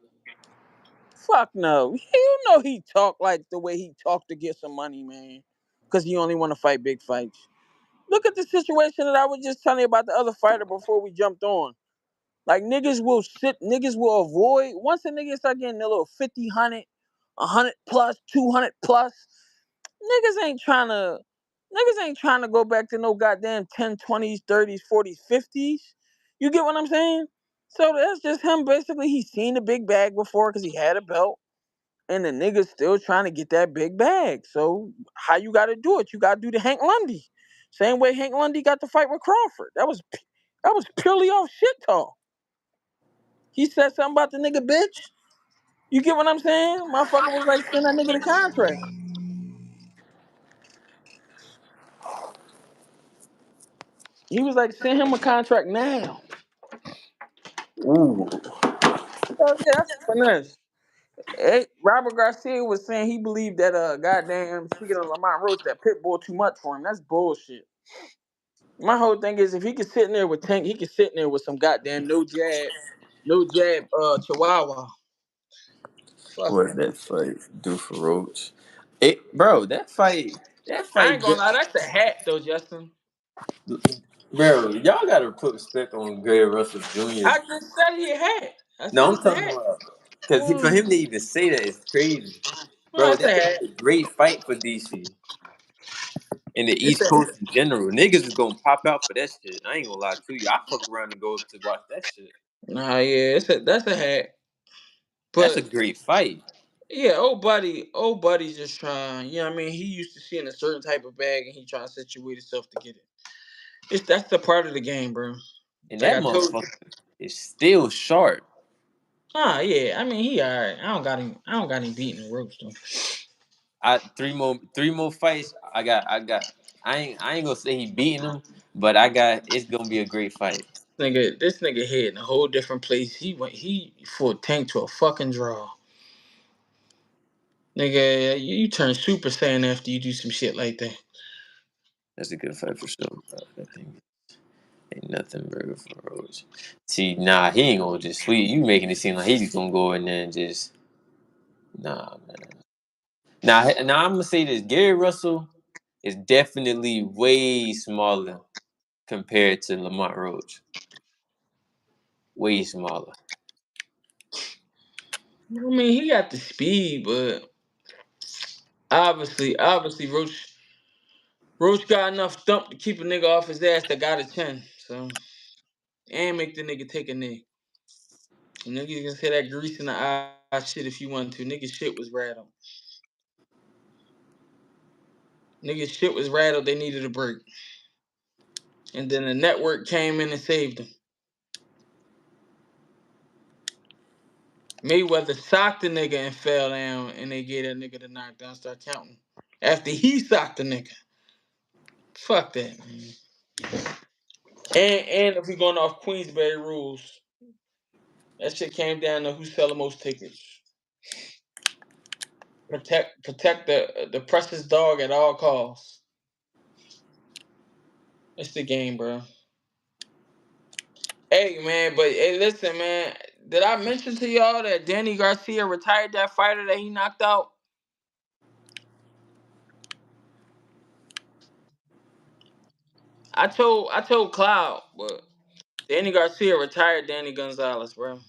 Fuck no. You know he talk like the way he talked to get some money, man. Because he only want to fight big fights. Look at the situation that I was just telling you about the other fighter before we jumped on. Like niggas will avoid once a nigga start getting a little 50, 100 plus, 200 plus. Niggas ain't trying to go back to no goddamn 10, 20s, 30s, 40s, 50s. You get what I'm saying? So that's just him. Basically, he's seen the big bag before because he had a belt, and the nigga's still trying to get that big bag. So how you got to do it? You got to do the Hank Lundy, same way Hank Lundy got to fight with Crawford. That was purely off shit talk. He said something about the nigga bitch. You get what I'm saying? Motherfucker was like, send that nigga the contract. He was like, send him a contract now. Ooh. Oh yeah, that's finesse. Hey, Robert Garcia was saying he believed that goddamn, speaking of Lamont Roach, that Pitbull too much for him. That's bullshit. My whole thing is if he could sit in there with Tank, he could sit in there with some goddamn no jab Chihuahua. Fuck What him. did that fight do for Roach? Bro, that I ain't fight, gonna lie, that's a hat though, Justin. bro. Y'all gotta put respect on Gary Russell Jr. I just said he a hat. I said No, I'm it's a talking hat. about because for Mm, him to even say that is crazy, no, bro. it's a That would hat. be a great fight for DC and the It's East a Coast in general. Niggas is gonna pop out for that shit. I ain't gonna lie to you. I fuck around and go up to watch that shit. Nah, yeah, that's a hat. That's a But great fight. yeah, old buddy's just trying. You know what I mean? He used to seeing a certain type of bag, and he trying to situate himself to get it. That's the part of the game, bro. And Like that I told motherfucker you. is still sharp. Yeah. I mean, he alright. I don't got him beating the ropes though. I three more fights. I ain't gonna say he beating him, but it's gonna be a great fight. This nigga head in a whole different place. He fought Tank to a fucking draw. Nigga, you turn Super Saiyan after you do some shit like that. That's a good fight for sure. Bro. That thing ain't nothing burger for Rose. See, nah, he ain't gonna just sweep. You making it seem like he's gonna go in there and just nah, man. Now I'm gonna say this: Gary Russell is definitely way smaller compared to Lamont Roach. Way smaller. I mean, he got the speed, but obviously, Roach got enough thump to keep a nigga off his ass that got a 10. So, and make the nigga take a knee. And niggas can say that grease in the eye shit if you want to. Nigga shit was rattled. Nigga shit was rattled. They needed a break. And then the network came in and saved him. Mayweather socked the nigga and fell down, and they gave that nigga the knockdown, start counting. After he socked the nigga. Fuck that, man. And if we going off Queensberry rules, that shit came down to who sell the most tickets. Protect the precious dog at all costs. It's the game, bro. Hey man, but hey, listen, man. Did I mention to y'all that Danny Garcia retired that fighter that he knocked out? I told Cloud, but Danny Garcia retired Danny Gonzalez, bro.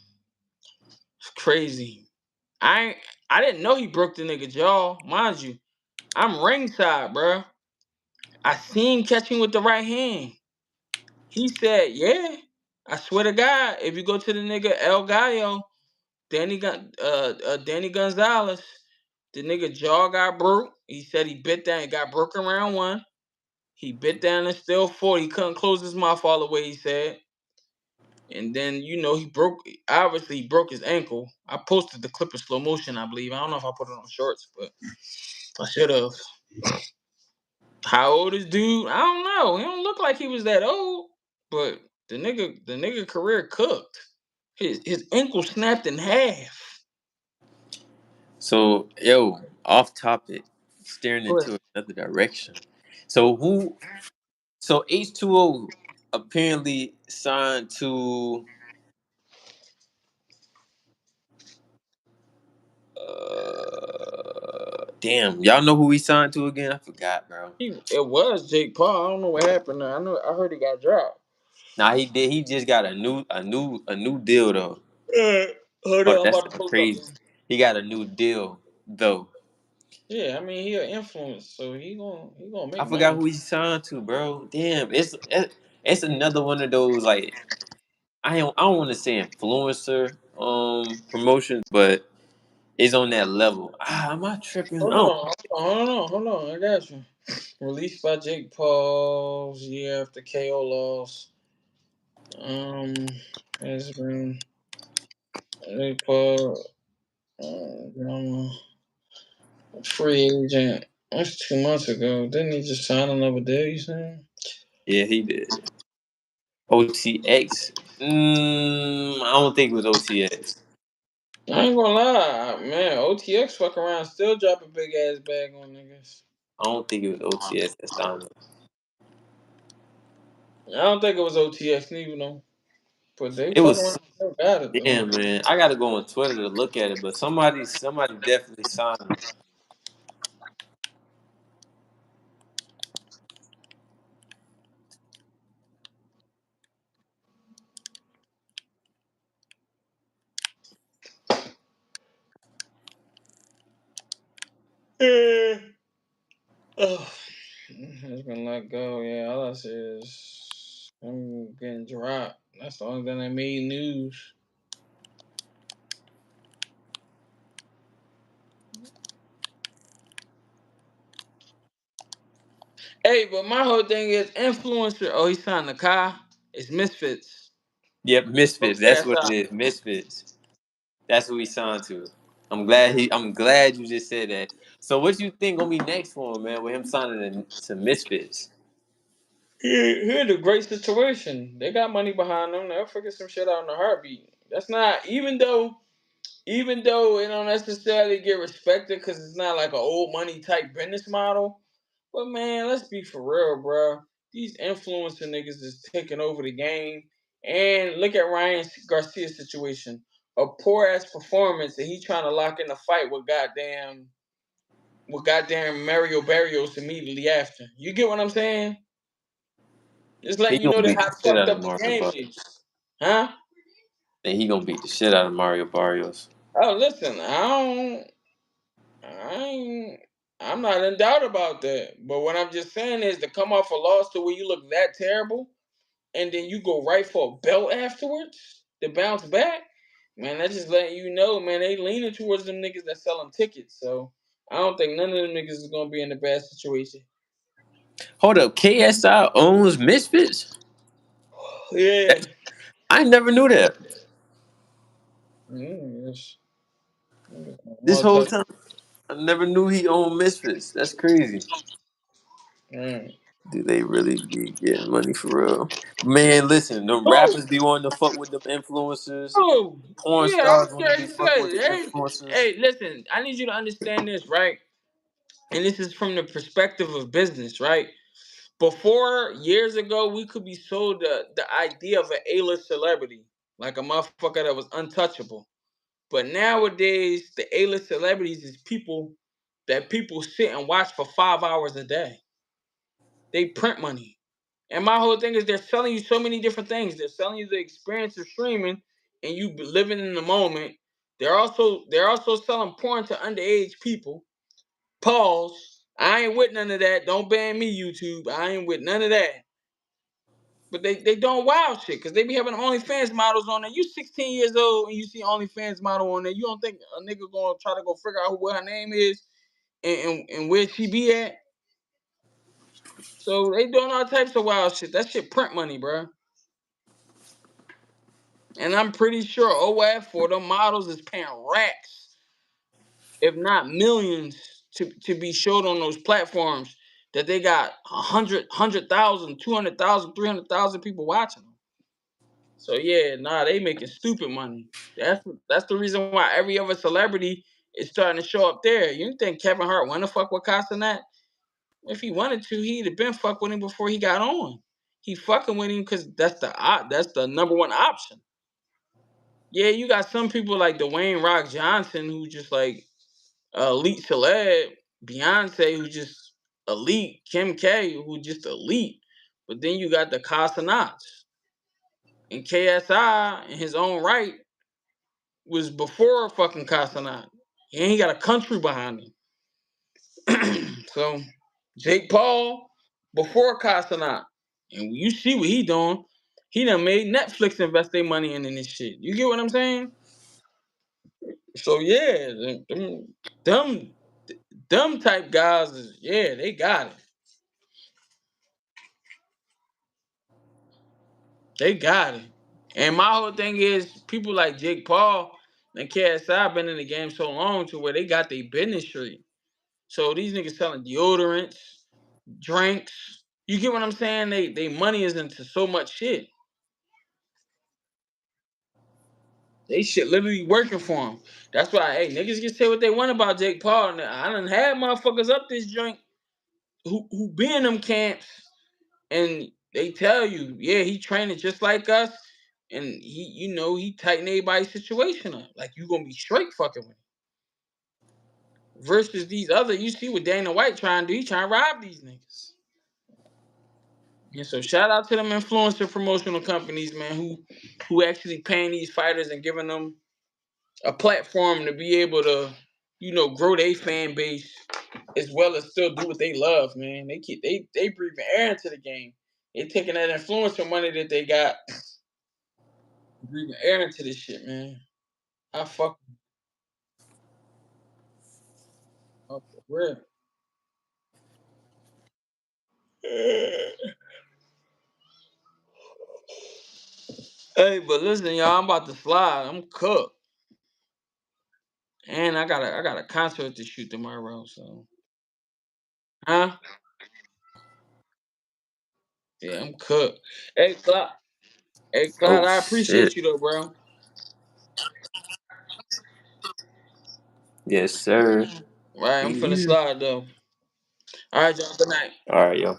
It's crazy. I ain't, I didn't know he broke the nigga jaw, mind you. I'm ringside, bro. I seen catching with the right hand. He said, "Yeah, I swear to God, if you go to the nigga El Gallo, Danny Gonzalez, the nigga jaw got broke. He said he bit down, it got broken round one. He bit down and still fought. He couldn't close his mouth all the way. He said, and then he broke. Obviously, he broke his ankle. I posted the clip in slow motion. I believe. I don't know if I put it on shorts, but I should have. How old is dude? I don't know. He don't look like he was that old, but the nigga career cooked. His ankle snapped in half. So, yo, off topic, staring Go ahead. into another direction. So who? So H2O apparently signed to. Damn, y'all know who he signed to again? I forgot, bro. It was Jake Paul. I don't know what happened. I heard he got dropped. Nah, he did. He just got a new deal though. Uh, Hold Bro, on, I'm that's about to pull it up. crazy. He got a new deal though. Yeah, I mean he an influence, so he gonna I make forgot money. who he signed to, bro. Damn, it's another one of those like I don't want to say influencer promotions, but it's on that level. Am I tripping? Hold Oh, on, hold on. I got you. Released by Jake Paul's year after KO loss. Has been Jake Paul, drama, free agent. That's 2 months ago. Didn't he just sign another deal? You saying? yeah, he did. OTX. I don't think it was OTX. I ain't gonna lie, man. OTX fuck around, still drop a big ass bag on niggas. I don't think it was OTX that signed him. I don't think it was OTX neither though. But they It fuck around, was still got it though. damn man. I gotta go on Twitter to look at it, but somebody definitely signed him. Yeah. Oh, has been let go. Yeah, all I see is I'm getting dropped. That's the only thing that made news. Hey, but my whole thing is influencer. Oh, he signed the car. It's Misfits. Yep, Go Misfits. That's what it KSI. is. Misfits. That's what he signed to. I'm glad you just said that. So what you think gonna be next for him, man, with him signing to Misfits? He in a great situation. They got money behind them. They'll figure some shit out in a heartbeat. That's not even though it don't necessarily get respected because it's not like an old money type business model. But man, let's be for real, bro. These influencer niggas is taking over the game. And look at Ryan Garcia's situation. A poor ass performance, and he trying to lock in a fight with goddamn. with goddamn Mario Barrios immediately after. You get what I'm saying? Just He letting you gonna know that beat how the shit fucked out of up the Mario game Barrios. is. Huh? And he gonna beat the shit out of Mario Barrios. Oh, listen, I ain't, I'm not in doubt about that. But what I'm just saying is to come off a loss to where you look that terrible and then you go right for a belt afterwards to bounce back, man, that's just letting you know, man, they leaning towards them niggas that selling tickets. So I don't think none of them niggas is gonna be in a bad situation. Hold up, KSI owns Misfits? Yeah. I never knew that. Yes. This whole time, I never knew he owned Misfits. That's crazy. Mm. Do they really be getting money for real? Man, listen, the Oh, rappers be wanting to fuck with them influencers. oh, Porn yeah, I stars was want to scared be to fucking with say. the Hey, influencers. hey, listen, I need you to understand this, right? And this is from the perspective of business, right? Before years ago, we could be sold the idea of an A-list celebrity, like a motherfucker that was untouchable. But nowadays, the A-list celebrities is people that people sit and watch for 5 hours a day. They print money. And my whole thing is they're selling you so many different things. They're selling you the experience of streaming and you living in the moment. They're also selling porn to underage people. Pause. I ain't with none of that. Don't ban me, YouTube. I ain't with none of that. But they doing wild shit because they be having OnlyFans models on there. You 16 years old and you see OnlyFans model on there. You don't think a nigga gonna try to go figure out what her name is and where she be at? So they doing all types of wild shit. That shit print money, bro. And I'm pretty sure OF for them models is paying racks, if not millions, to be showed on those platforms that they got 100,000, 200,000, 300,000 people watching them. So yeah, nah, they making stupid money. That's the reason why every other celebrity is starting to show up there. You think Kevin Hart want to fuck with Castanet? If he wanted to, he'd have been fuck with him before he got on. He fucking with him because that's the number one option. Yeah, you got some people like Dwayne Rock Johnson who just like elite celeb, Beyonce who just elite, Kim K who just elite. But then you got the Casanats. And KSI in his own right was before fucking Casanat. And he got a country behind him. So Jake Paul before Casanat. And you see what he doing. He done made Netflix invest their money in this shit. You get what I'm saying? So yeah, them, them type guys is yeah, they got it. They got it. And my whole thing is people like Jake Paul and KSI been in the game so long to where they got their business straight. So these niggas selling deodorants, drinks. You get what I'm saying? They money is into so much shit. They shit literally working for them. That's why, hey, niggas can say what they want about Jake Paul. And I done had motherfuckers up this joint who be in them camps and they tell you, yeah, he training just like us, and he tighten everybody's situation up. Like you gonna be straight fucking with him. Versus these other, you see what Dana White trying to do, he trying to rob these niggas. And so shout out to them influencer promotional companies, man, who actually paying these fighters and giving them a platform to be able to, grow their fan base as well as still do what they love, man. They breathing air into the game. They taking that influencer money that they got, breathing air into this shit, man. I fuck up for real. Hey, but listen, y'all, I'm about to slide. I'm cooked. And I got a concert to shoot tomorrow, so huh? Yeah, I'm cooked. Hey, Clyde. Hey, Clyde, Oh I shit. appreciate you though, bro. Yes, sir. Right, I'm finna Yeah. slide though. All right, y'all. Good night. All right, yo.